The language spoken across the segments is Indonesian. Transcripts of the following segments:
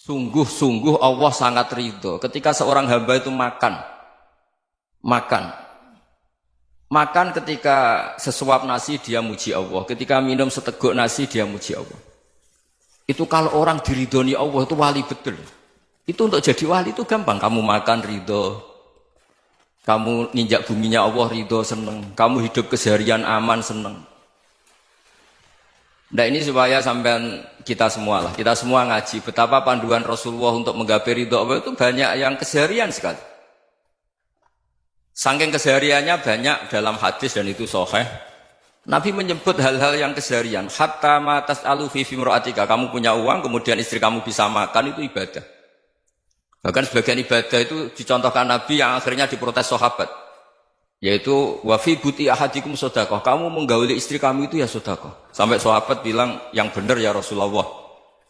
Sungguh-sungguh Allah sangat ridho ketika seorang hamba itu makan. Makan ketika sesuap nasi dia muji Allah, ketika minum seteguk nasi dia muji Allah. Itu kalau orang diridhoni Allah itu wali betul. Itu untuk jadi wali itu gampang. Kamu makan ridho, kamu nginjak buminya Allah ridho seneng, kamu hidup keseharian aman seneng. Nah ini supaya sampean kita semua ngaji betapa panduan Rasulullah untuk menggapai ridho Allah itu banyak yang keseharian sekali. Saking kesehariannya banyak dalam hadis dan itu sahih. Nabi menyebut hal-hal yang keseharian. Hatta ma tas'alu fi fimra'atika. Kamu punya uang, kemudian istri kamu bisa makan, itu ibadah. Bahkan sebagian ibadah itu dicontohkan Nabi yang akhirnya diprotes sahabat. Yaitu wa fi buti ahadikum sedekah. Kamu menggauli istri kamu itu ya sedekah. Sampai sahabat bilang yang benar ya Rasulullah.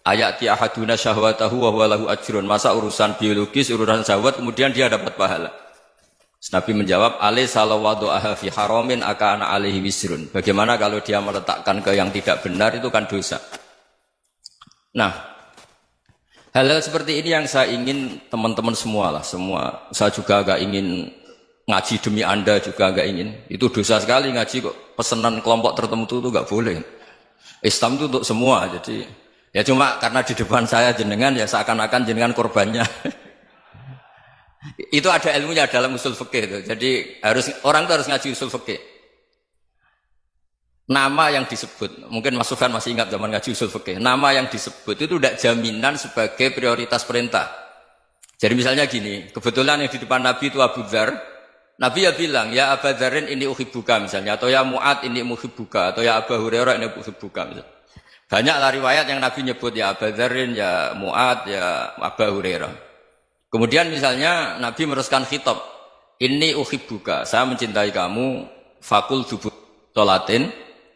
Ayati ahaduna syahwatahu wa huwa lahu ajrun. Masa urusan biologis, urusan syahwat kemudian dia dapat pahala. Nabi menjawab, alaysa lawadu'aha fi haramin akana alaihi wisrun. Bagaimana kalau dia meletakkan ke yang tidak benar itu kan dosa. Nah, hal-hal seperti ini yang saya ingin teman-teman semua. Saya juga agak ingin ngaji demi Anda juga agak ingin. Itu dosa sekali ngaji kok pesanan kelompok tertentu itu enggak boleh. Islam itu untuk semua. Jadi ya cuma karena di depan saya jenengan ya seakan-akan jenengan korbannya. Itu ada ilmunya dalam usul fikih itu. Jadi orang itu harus ngaji usul fikih. Nama yang disebut, mungkin Mas Sufyan masih ingat zaman ngaji usul fikih. Nama yang disebut itu tidak jaminan sebagai prioritas perintah. Jadi misalnya gini, kebetulan yang di depan Nabi itu Abu Dzar. Nabi ya bilang, ya Abu Dzarin ini uhibbuka misalnya, atau ya Mu'ad ini uhibbuka, atau ya Abu Hurairah ini uhibbuka misalnya. Banyaklah riwayat yang Nabi nyebut ya Abu Dzarin, ya Mu'ad, ya Abu Hurairah. Kemudian misalnya Nabi meneruskan khitab, ini uhibbuka, saya mencintai kamu, fakul dubur sholatin,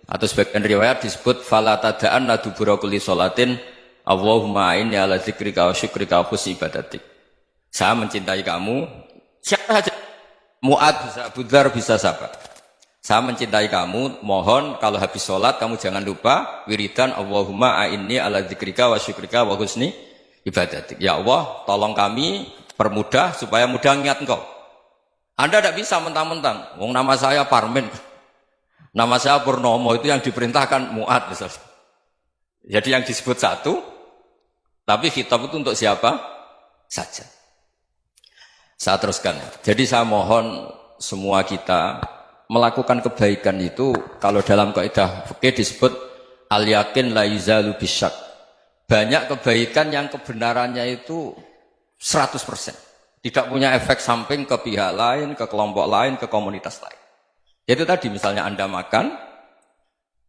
atau sebagian riwayat disebut falatadaan dubura kulli sholatin, Allahumma inni ala dzikrika wa syukrika wa husni ibadatik. Saya mencintai kamu, siapa saja, Mu'ad bisa, Abu Dzar bisa siapa. Saya mencintai kamu, mohon kalau habis sholat kamu jangan lupa wiridan Allahumma inni ala dzikrika wa syukrika wa husni ibadatik. Ya Allah, tolong kami permudah supaya mudah ingat engkau. Anda tidak bisa mentang-mentang. Wong nama saya Parmin, nama saya Purnomo, itu yang diperintahkan Mu'ad misalnya. Jadi yang disebut satu, tapi khitab itu untuk siapa saja. Saya teruskan. Jadi saya mohon semua kita melakukan kebaikan itu, kalau dalam kaidah fikih disebut al-yakin la yuzalu bisyak. Banyak kebaikan yang kebenarannya itu 100%. Tidak punya efek samping ke pihak lain, ke kelompok lain, ke komunitas lain. Itu tadi misalnya Anda makan,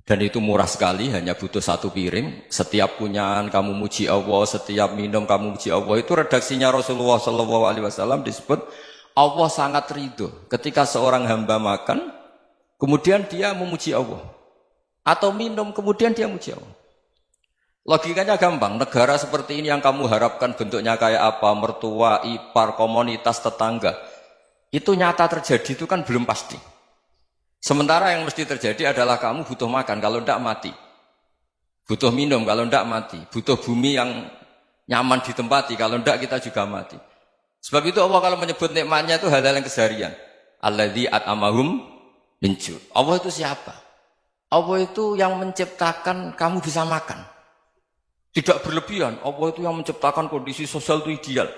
dan itu murah sekali, hanya butuh satu piring. Setiap punyaan kamu muji Allah, setiap minum kamu muji Allah. Itu redaksinya Rasulullah SAW disebut, Allah sangat ridho ketika seorang hamba makan, kemudian dia memuji Allah. Atau minum, kemudian dia muji Allah. Logikanya gampang, negara seperti ini yang kamu harapkan bentuknya kayak apa, mertua, ipar, komunitas, tetangga, itu nyata terjadi itu kan belum pasti. Sementara yang mesti terjadi adalah kamu butuh makan, kalau tidak mati. Butuh minum, kalau tidak mati. Butuh bumi yang nyaman ditempati, kalau tidak kita juga mati. Sebab itu Allah kalau menyebut nikmatnya itu hal-hal yang keseharian. Alladzi at'amahum min ju'. Allah itu siapa? Allah itu yang menciptakan kamu bisa makan. Tidak berlebihan, Allah itu yang menciptakan kondisi sosial itu ideal.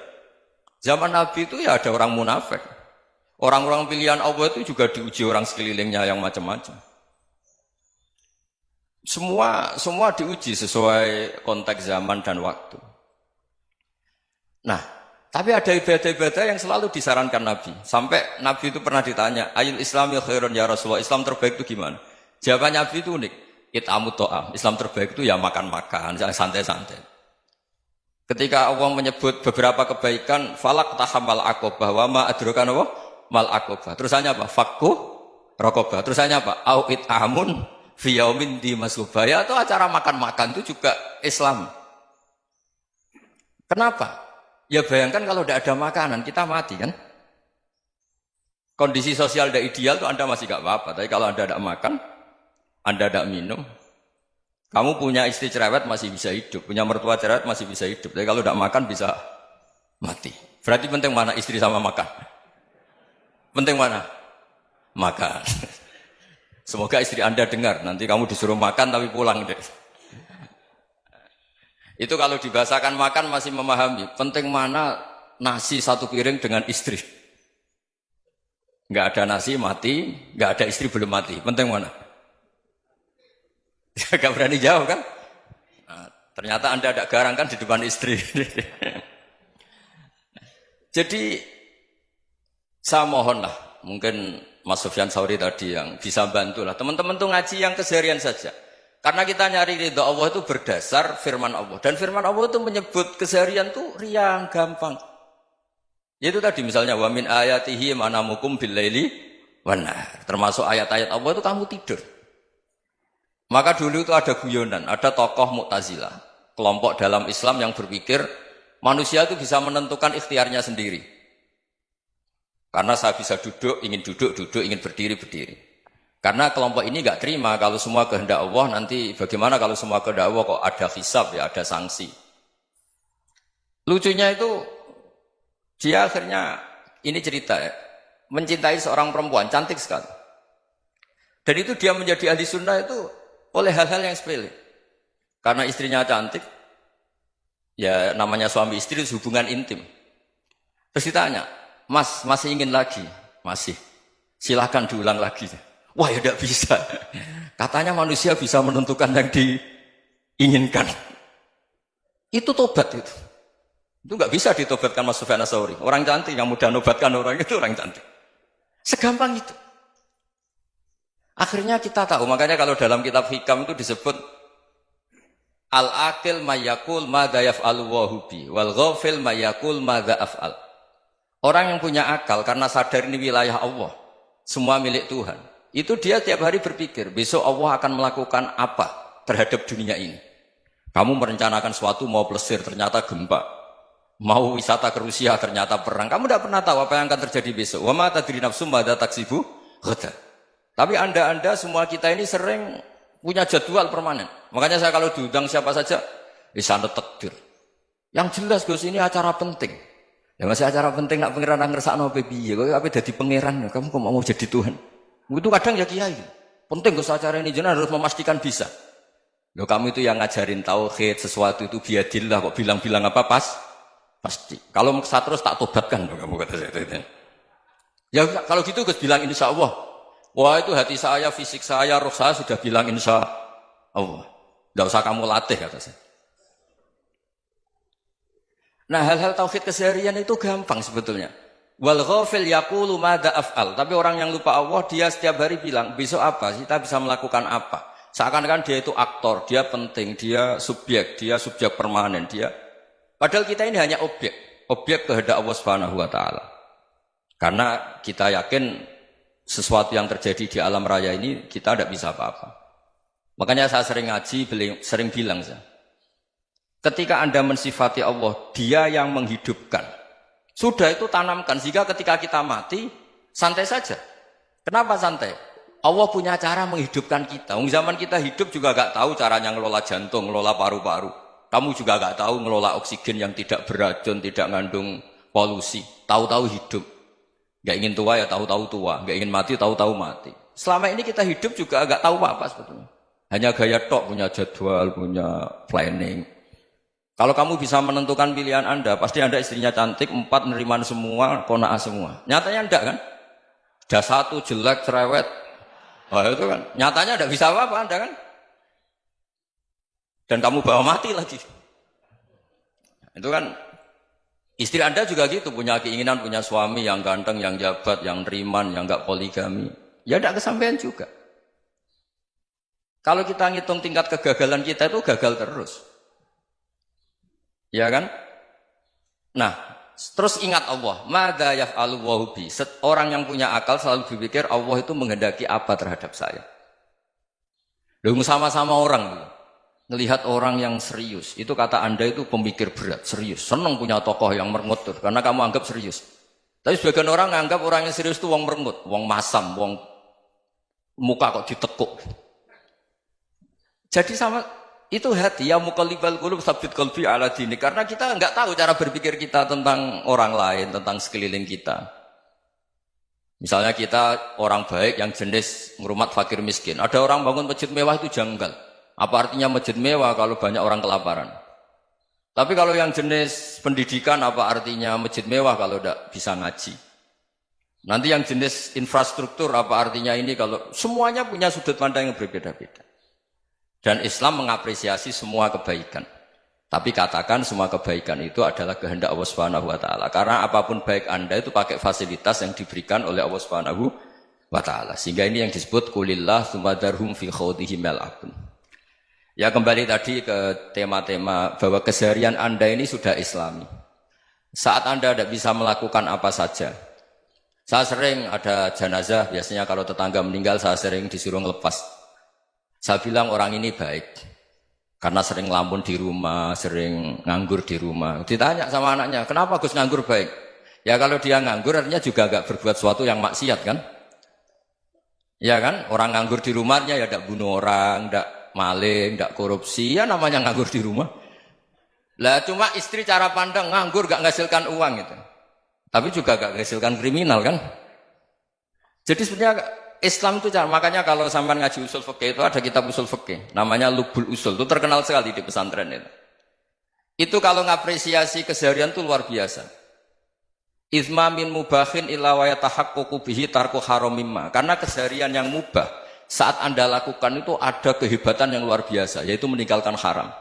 Zaman Nabi itu ya ada orang munafik. Orang-orang pilihan Allah itu juga diuji orang sekelilingnya yang macam-macam. Semua diuji sesuai konteks zaman dan waktu. Nah, tapi ada ibadah-ibadah yang selalu disarankan Nabi. Sampai Nabi itu pernah ditanya, ayul islami khairun ya Rasulullah, Islam terbaik itu gimana? Jawaban Nabi itu unik. It'amu to'am. Islam terbaik itu ya makan-makan, santai-santai. Ketika Allah menyebut beberapa kebaikan, falak tahamal aqobah, wa ma adrokan Allah, mal aqobah. Terusannya apa? Fakku rokobah. Terusannya apa? Au it'amun fiyaumin di masubaya. Atau acara makan-makan itu juga Islam. Kenapa? Ya bayangkan kalau tidak ada makanan, kita mati kan? Kondisi sosial tidak ideal itu Anda masih gak apa-apa. Tapi kalau Anda tidak makan, Anda tidak minum, Kamu punya istri cerewet masih bisa hidup, punya mertua cerewet masih bisa hidup. Tapi kalau tidak makan bisa mati. Berarti penting mana istri sama makan? Penting mana? Makan. Semoga istri Anda dengar. Nanti kamu disuruh makan tapi pulang deh. Itu kalau dibahasakan makan masih memahami. Penting mana nasi satu piring dengan istri. Nggak ada nasi mati, nggak ada istri belum mati. Penting mana? Gak berani jawab kan? Nah, ternyata Anda ada garang kan di depan istri. Jadi saya mohonlah, mungkin Mas Sufyan Sauri tadi yang bisa bantulah. Teman-teman tuh ngaji yang keseharian saja. Karena kita nyari ridha Allah itu berdasar firman Allah. Dan firman Allah itu menyebut keseharian tuh riang, gampang. Yaitu tadi misalnya wa min ayatihi manamukum billaili wan nahar. Termasuk ayat-ayat Allah itu kamu tidur. Maka dulu itu ada guyonan, ada tokoh Mu'tazilah, kelompok dalam Islam yang berpikir manusia itu bisa menentukan ikhtiarnya sendiri. Karena saya bisa duduk, ingin berdiri, berdiri. Karena kelompok ini nggak terima kalau semua kehendak Allah, nanti bagaimana kalau semua kehendak Allah kok ada hisab ya, ada sanksi. Lucunya itu dia akhirnya, ini cerita ya, mencintai seorang perempuan, cantik sekali. Dan itu dia menjadi ahli sunnah itu oleh hal-hal yang sepele. Karena istrinya cantik, ya namanya suami istri hubungan intim. Terus ditanya, Mas, masih ingin lagi? Masih. Silahkan diulang lagi. Wah ya tidak bisa. Katanya manusia bisa menentukan yang diinginkan. Itu tobat itu. Itu nggak bisa ditobatkan Mas Sufyan Ats-Tsauri. Orang cantik yang mudah nobatkan orang itu orang cantik. Segampang itu. Akhirnya kita tahu, makanya kalau dalam kitab Hikam itu disebut al-aqil mayyakul madza yaf'alu wa hubi wal ghafil mayyakul madza af'al. Orang yang punya akal karena sadar ini wilayah Allah, semua milik Tuhan. Itu dia tiap hari berpikir, besok Allah akan melakukan apa terhadap dunia ini. Kamu merencanakan sesuatu mau plesir, ternyata gempa. Mau wisata ke Rusia, ternyata perang. Kamu tidak pernah tahu apa yang akan terjadi besok. Wa ma tadri nafsum madza taksibu ghadan. Tapi anda semua kita ini sering punya jadwal permanen. Makanya saya kalau diundang siapa saja, sana takdir. Yang jelas Gus ini acara penting. Ya masih acara penting nak pangeran ngersakno piye? Kok ape dadi pangeran? Kamu kok mau jadi Tuhan? Itu kadang ya kiai. Penting Gus acara ini jenengan harus memastikan bisa. Loh kamu itu yang ngajarin tauhid, sesuatu itu biadillah kok bilang-bilang apa pasti. Kalau saya terus tak tobatkan kamu kata saya. Ya kalau gitu Gus bilang insya Allah. Wah itu hati saya, fisik saya, roh saya sudah bilang insya Allah. Tidak usah kamu latih kata saya. Nah hal-hal tauhid keseharian itu gampang sebetulnya. Wal ghafil yaqulu madza af'al. Tapi orang yang lupa Allah dia setiap hari bilang besok apa? Kita bisa melakukan apa? Seakan-akan dia itu aktor, dia penting, dia subjek permanen, dia. Padahal kita ini hanya objek kehendak Allah Subhanahu wa taala. Karena kita yakin sesuatu yang terjadi di alam raya ini kita tidak bisa apa-apa. Makanya saya sering ngaji, sering bilang saya. Ketika Anda mensifati Allah, Dia yang menghidupkan. Sudah itu tanamkan sehingga ketika kita mati santai saja. Kenapa santai? Allah punya cara menghidupkan kita. Zaman kita hidup juga gak tahu caranya ngelola jantung, ngelola paru-paru. Kamu juga gak tahu ngelola oksigen yang tidak beracun, tidak mengandung polusi. Tahu-tahu hidup. Gak ingin tua ya tahu-tahu tua. Gak ingin mati tahu-tahu mati. Selama ini kita hidup juga gak tahu apa sebetulnya. Hanya gaya tok, punya jadwal, punya planning. Kalau kamu bisa menentukan pilihan Anda, pasti Anda istrinya cantik, 4 neriman semua, kona'ah semua. Nyatanya enggak kan? Ada 1 jelek, cerewet. Wah itu kan, nyatanya enggak bisa apa-apa Anda kan? Dan kamu bawa mati lagi. Itu kan, istri Anda juga gitu, punya keinginan, punya suami yang ganteng, yang jabat, yang neriman, yang enggak poligami. Ya enggak kesampaian juga. Kalau kita ngitung tingkat kegagalan kita itu gagal terus. Ya kan? Nah, terus ingat Allah. Madza yaf'alu wa bi. Orang yang punya akal selalu berpikir Allah itu menghendaki apa terhadap saya. Lalu sama-sama orang melihat orang yang serius. Itu kata Anda itu pemikir berat, serius. Senang punya tokoh yang merengut karena kamu anggap serius. Tapi sebagian orang anggap orang yang serius itu wong merengut, wong masam, wong muka kok ditekuk. Jadi sama Itu hati ya muqallibal qulub tsabbit qalbi ala dini. Karena kita enggak tahu cara berpikir kita tentang orang lain, tentang sekeliling kita. Misalnya kita orang baik yang jenis ngurmat fakir miskin. Ada orang bangun masjid mewah itu janggal. Apa artinya masjid mewah kalau banyak orang kelaparan? Tapi kalau yang jenis pendidikan apa artinya masjid mewah kalau tidak bisa ngaji? Nanti yang jenis infrastruktur apa artinya ini kalau semuanya punya sudut pandang yang berbeda-beda. Dan Islam mengapresiasi semua kebaikan. Tapi katakan semua kebaikan itu adalah kehendak Allah Subhanahu wa taala. Karena apapun baik Anda itu pakai fasilitas yang diberikan oleh Allah Subhanahu wa taala. Sehingga ini yang disebut qulillah tsumadarhum fi khawdihim yal'abun. Ya kembali tadi ke tema-tema bahwa keseharian Anda ini sudah Islami. Saat Anda tidak bisa melakukan apa saja. Saya sering ada jenazah, biasanya kalau tetangga meninggal saya sering disuruh ngelepas. Saya bilang orang ini baik karena sering ngelamun di rumah, sering nganggur di rumah. Ditanya sama anaknya, kenapa Gus nganggur baik? Ya kalau dia nganggur artinya juga agak berbuat sesuatu yang maksiat kan? Ya kan? Orang nganggur di rumahnya ya tidak bunuh orang, tidak maling, tidak korupsi, ya namanya nganggur di rumah. Lah cuma istri cara pandang nganggur gak menghasilkan uang itu. Tapi juga gak menghasilkan kriminal kan? Jadi sebenarnya Islam itu cara, makanya kalau sampai ngaji usul fikih itu ada kitab usul fikih, namanya Lubul Usul, itu terkenal sekali di pesantren itu. Itu kalau ngapresiasi keseharian itu luar biasa. Izma min mubahin illa wa yatahaqququ bihi tarku haramimma. Karena keseharian yang mubah saat Anda lakukan itu ada kehebatan yang luar biasa, yaitu meninggalkan haram.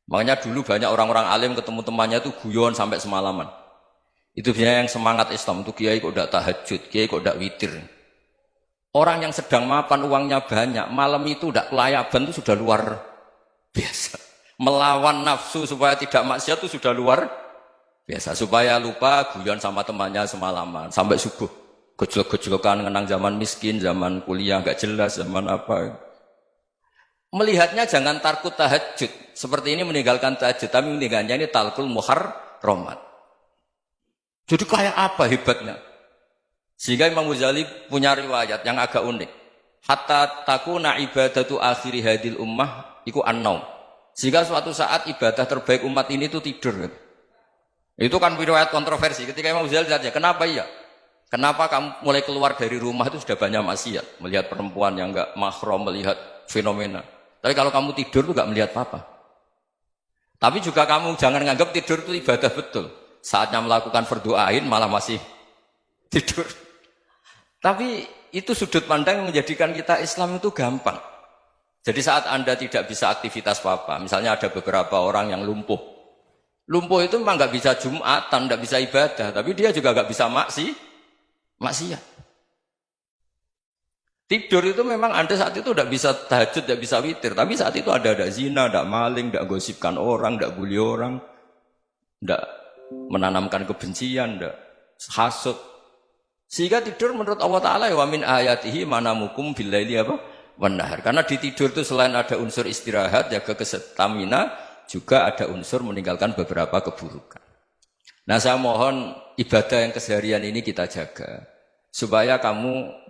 Makanya dulu banyak orang-orang alim ketemu temannya itu guyon sampai semalaman. Itu biasanya yang semangat Islam itu kiai kok tidak tahajud, kiai kok tidak witir. Orang yang sedang mapan uangnya banyak, malam itu tidak kelayaban itu sudah luar biasa. Melawan nafsu supaya tidak maksiat itu sudah luar biasa. Supaya lupa guyon sama temannya semalaman sampai subuh. Gejlok-gejlokan ngenang zaman miskin, zaman kuliah nggak jelas, zaman apa. Melihatnya jangan takut tahajud. Seperti ini meninggalkan tahajud, tapi meninggalkannya ini talkul muharramat. Jadi kayak apa hebatnya? Sehingga Imam Ghazali punya riwayat yang agak unik. Hatta takuna ibadatu akhiri hadil ummah iku an-naum. Sehingga suatu saat ibadah terbaik umat ini itu tidur. Itu kan riwayat kontroversi. Ketika Imam Ghazali tanya, kenapa iya? Kenapa kamu mulai keluar dari rumah itu sudah banyak maksiat? Melihat perempuan yang enggak mahram, melihat fenomena. Tapi kalau kamu tidur itu enggak melihat apa-apa. Tapi juga kamu jangan nganggap tidur itu ibadah betul. Saatnya melakukan fardhu ain malah masih tidur. Tapi itu sudut pandang yang menjadikan kita Islam itu gampang. Jadi saat Anda tidak bisa aktivitas apa-apa, misalnya ada beberapa orang yang lumpuh. Lumpuh itu memang nggak bisa Jumatan, nggak bisa ibadah, tapi dia juga nggak bisa maksiat. Tidur itu memang Anda saat itu tidak bisa tahajud, tidak bisa witir, tapi saat itu ada zina, ada maling, tidak gosipkan orang, tidak bully orang, tidak menanamkan kebencian, tidak hasud. Sehingga tidur menurut Allah Ta'ala wa min ayatihi manamukum billaili apa? Wanahar. Karena di tidur itu selain ada unsur istirahat, jaga kestamina, juga ada unsur meninggalkan beberapa keburukan. Nah saya mohon ibadah yang keseharian ini kita jaga. Supaya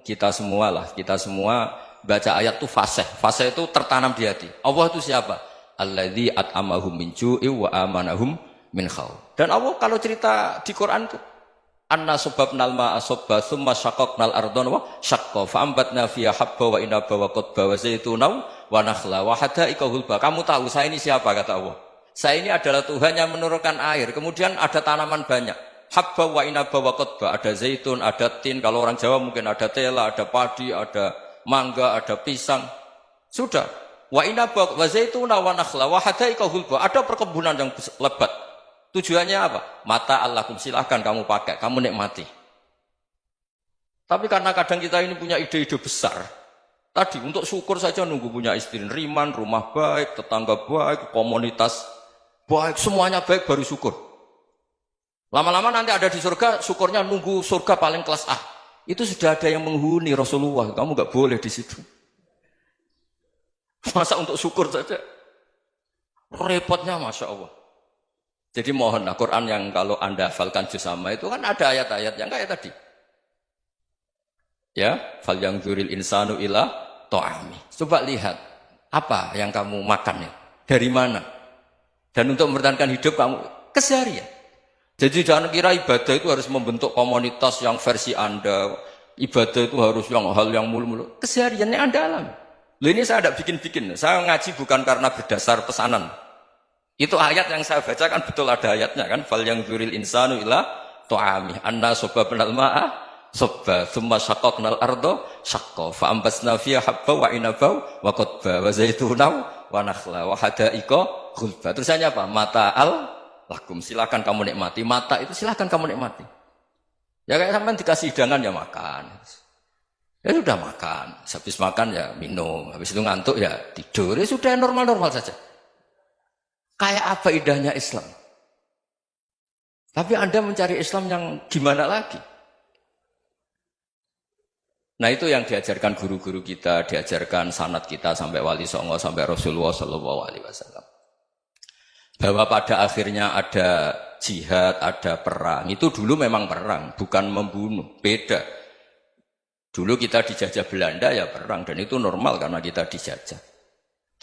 kita semua baca ayat itu fasih. Fasih itu tertanam di hati. Allah itu siapa? Alladzi at'amahum min ju'i wa amanahum min khauf. Dan Allah kalau cerita di Quran itu anna subabnal ma'a subba thumma syaqaqnal ardhan wa syaqqa fa'ambatna fiha habba wa inaba wa qadba wa zaituna wa nakhla wa hadaika hulba. Kamu tahu saya ini siapa kata Allah? Saya ini adalah Tuhan yang menurunkan air, kemudian ada tanaman banyak. Habba wa inaba wa qadba, ada zaitun, ada tin, kalau orang Jawa mungkin ada tela, ada padi, ada mangga, ada pisang. Sudah. Wa inaba wa zaituna wa nakhla wa hadaika hulba. Ada perkebunan yang lebat. Tujuannya apa? Mata Allahkum, silahkan kamu pakai, kamu nikmati. Tapi karena kadang kita ini punya ide-ide besar. Tadi untuk syukur saja nunggu punya istri riman, rumah baik, tetangga baik, komunitas baik, semuanya baik baru syukur. Lama-lama nanti ada di surga, syukurnya nunggu surga paling kelas A. Itu sudah ada yang menghuni Rasulullah, kamu nggak boleh di situ. Masa untuk syukur saja? Repotnya Masya Allah. Jadi mohonlah Quran yang kalau Anda hafalkan juz amma itu kan ada ayat-ayat yang kayak tadi. Ya, fal yang dzuril insanu ila ta'ami. Coba lihat. Apa yang kamu makan ya? Dari mana? Dan untuk mempertahankan hidup kamu keseharian. Jadi jangan kira ibadah itu harus membentuk komunitas yang versi Anda. Ibadah itu harus yang hal yang mulu-mulu. Kesehariannya Anda alami. Loh ini saya tidak bikin-bikin. Saya ngaji bukan karena berdasar pesanan. Itu ayat yang saya baca kan betul ada ayatnya kan. Fal yang dzuril insanu ila tu'ami. Anna sobabnal ma'a sobba. Thumma syaqaqnal ardo syaqqa. Fa'ambasna fiya habba wa inabau wa qadba. Wa zaitunaw wa nakhla. Wa hadaika khulba. Terusannya apa? Mata'al lakum. Silakan kamu nikmati. Mata itu silakan kamu nikmati. Ya kayak sampean dikasih hidangan ya makan. Ya sudah makan. Habis makan ya minum. Habis itu ngantuk ya tidur. Ya sudah normal-normal saja. Kayak apa indahnya Islam. Tapi Anda mencari Islam yang gimana lagi? Nah itu yang diajarkan guru-guru kita, diajarkan sanad kita sampai Wali Songo, sampai Rasulullah SAW. Bahwa pada akhirnya ada jihad, ada perang. Itu dulu memang perang, bukan membunuh. Beda. Dulu kita dijajah Belanda ya perang. Dan itu normal karena kita dijajah.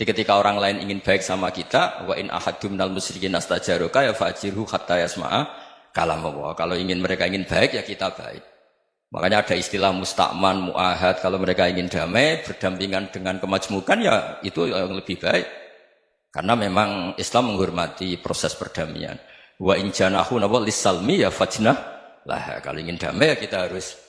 Jadi ketika orang lain ingin baik sama kita, wa in ahadum minal musyrikin astajaroka ya fajirhu hatta yasma'a kalam Allah. Kalau mereka ingin baik ya kita baik. Makanya ada istilah musta'man, mu'ahad. Kalau mereka ingin damai, berdampingan dengan kemajmukan ya itu yang lebih baik. Karena memang Islam menghormati proses perdamaian. Wa in janahu lis-salmi ya fajnah lah. Kalau ingin damai ya kita harus